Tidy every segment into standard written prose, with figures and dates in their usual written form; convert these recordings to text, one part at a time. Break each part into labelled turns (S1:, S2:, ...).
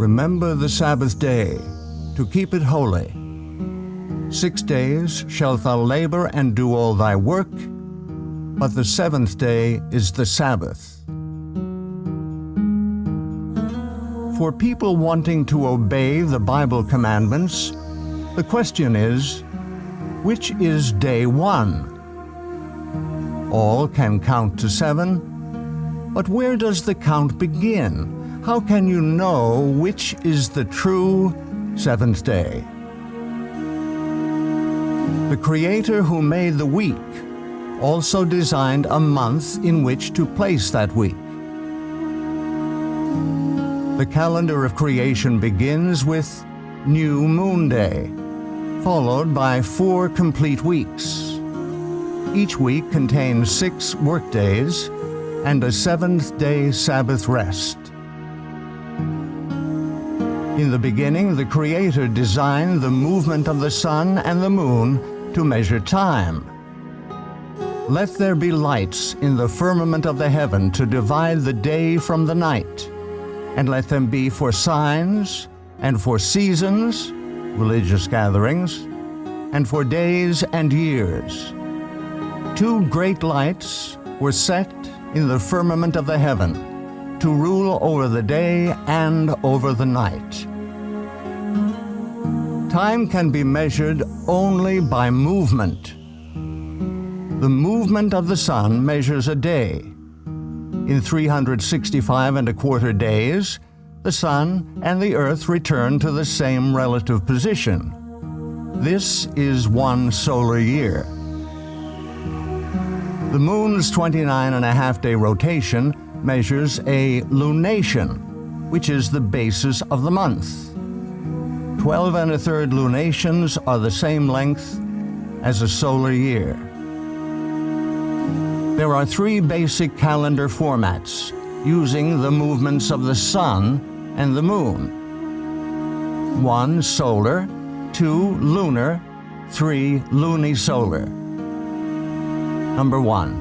S1: Remember the Sabbath day, to keep it holy. 6 days shalt thou labor and do all thy work, but the seventh day is the Sabbath. For people wanting to obey the Bible commandments, the question is, which is day one? All can count to 7, but where does the count begin? How can you know which is the true seventh day? The Creator who made the week also designed a month in which to place that week. The calendar of creation begins with New Moon Day, followed by 4 complete weeks. Each week contains 6 workdays and a seventh-day Sabbath rest. In the beginning, the Creator designed the movement of the sun and the moon to measure time. Let there be lights in the firmament of the heaven to divide the day from the night, and let them be for signs, and for seasons, religious gatherings, and for days and years. 2 great lights were set in the firmament of the heaven to rule over the day and over the night. Time can be measured only by movement. The movement of the sun measures a day. In 365¼ days, the sun and the earth return to the same relative position. This is 1 solar year. The moon's 29½ day rotation measures a lunation, which is the basis of the month. 12 1/3 lunations are the same length as a solar year. There are 3 basic calendar formats using the movements of the sun and the moon. 1 solar, 2 lunar, 3 lunisolar. Number 1,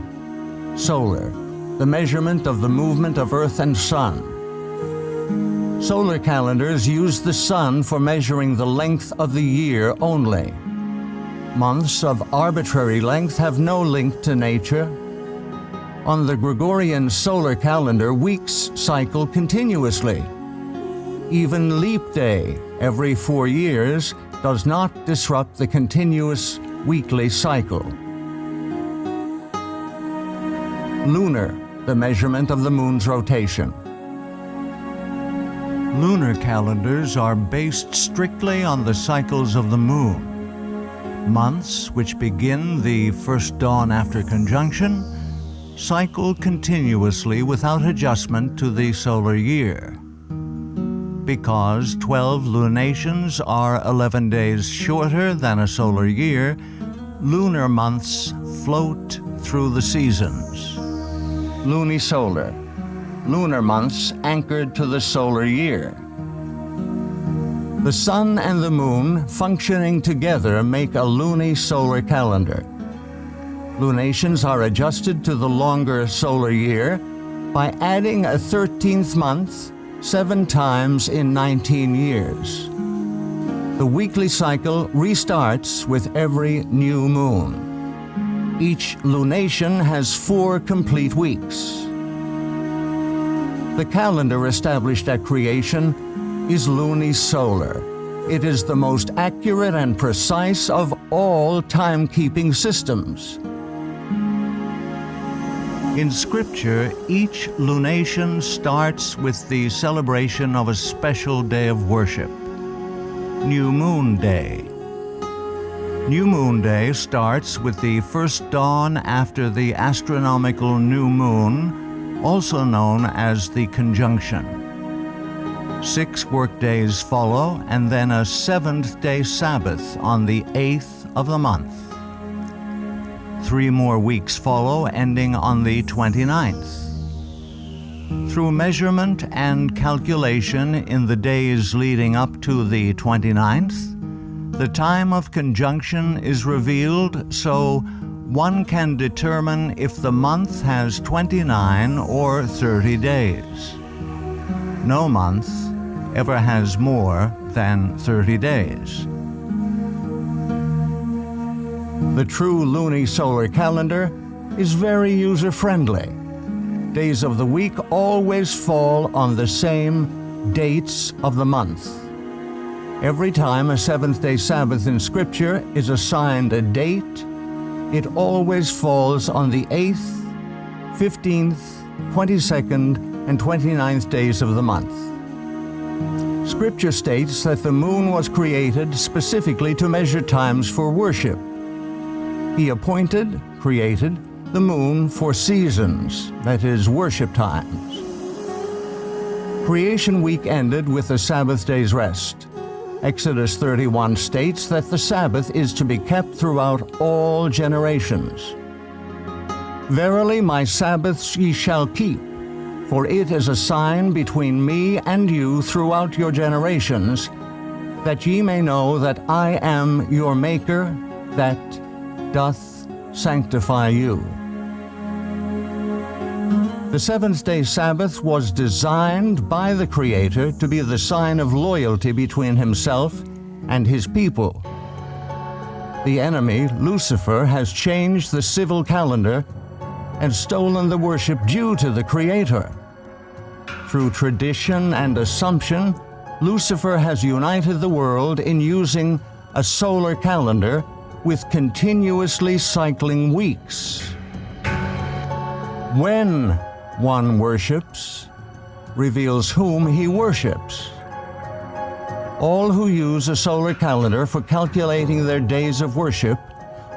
S1: solar, the measurement of the movement of earth and sun. Solar calendars use the sun for measuring the length of the year only. Months of arbitrary length have no link to nature. On the Gregorian solar calendar, weeks cycle continuously. Even leap day, every 4 years, does not disrupt the continuous weekly cycle. Lunar, the measurement of the moon's rotation. Lunar calendars are based strictly on the cycles of the moon. Months, which begin the first dawn after conjunction, cycle continuously without adjustment to the solar year. Because 12 lunations are 11 days shorter than a solar year, lunar months float through the seasons. Lunisolar, lunar months anchored to the solar year. The sun and the moon functioning together make a lunisolar calendar. Lunations are adjusted to the longer solar year by adding a 13th month 7 times in 19 years. The weekly cycle restarts with every new moon. Each lunation has 4 complete weeks. The calendar established at creation is lunisolar. It is the most accurate and precise of all timekeeping systems. In Scripture, each lunation starts with the celebration of a special day of worship, New Moon Day. New Moon Day starts with the first dawn after the astronomical new moon, also known as the conjunction. 6 workdays follow, and then a 7th-day Sabbath on the 8th of the month. 3 more weeks follow, ending on the 29th. Through measurement and calculation in the days leading up to the 29th, the time of conjunction is revealed so one can determine if the month has 29 or 30 days. No month, ever has more than 30 days. The true luni-solar calendar is very user-friendly. Days of the week always fall on the same dates of the month. Every time a seventh-day Sabbath in Scripture is assigned a date, it always falls on the 8th, 15th, 22nd, and 29th days of the month. Scripture states that the moon was created specifically to measure times for worship. He created, the moon for seasons, that is, worship times. Creation week ended with the Sabbath day's rest. Exodus 31 states that the Sabbath is to be kept throughout all generations. Verily my Sabbaths ye shall keep, for it is a sign between me and you throughout your generations, that ye may know that I am your Maker, that doth sanctify you. The seventh-day Sabbath was designed by the Creator to be the sign of loyalty between himself and his people. The enemy, Lucifer, has changed the civil calendar and stolen the worship due to the Creator. Through tradition and assumption, Lucifer has united the world in using a solar calendar with continuously cycling weeks. When one worships, reveals whom he worships. All who use a solar calendar for calculating their days of worship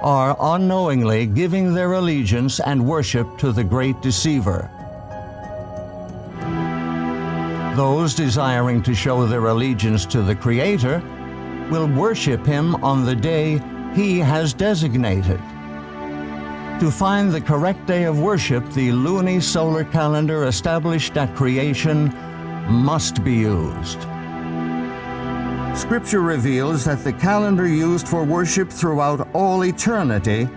S1: are unknowingly giving their allegiance and worship to the great deceiver. Those desiring to show their allegiance to the Creator will worship him on the day he has designated. To find the correct day of worship, the luni-solar calendar established at creation must be used. Scripture reveals that the calendar used for worship throughout all eternity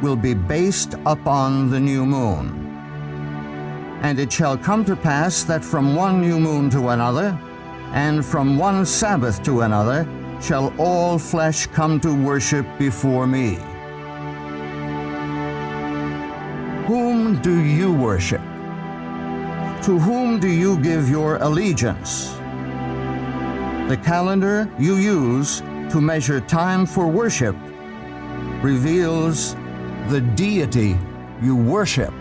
S1: will be based upon the new moon. And it shall come to pass that from one new moon to another, and from one Sabbath to another, shall all flesh come to worship before me. Whom do you worship? To whom do you give your allegiance? The calendar you use to measure time for worship reveals the deity you worship.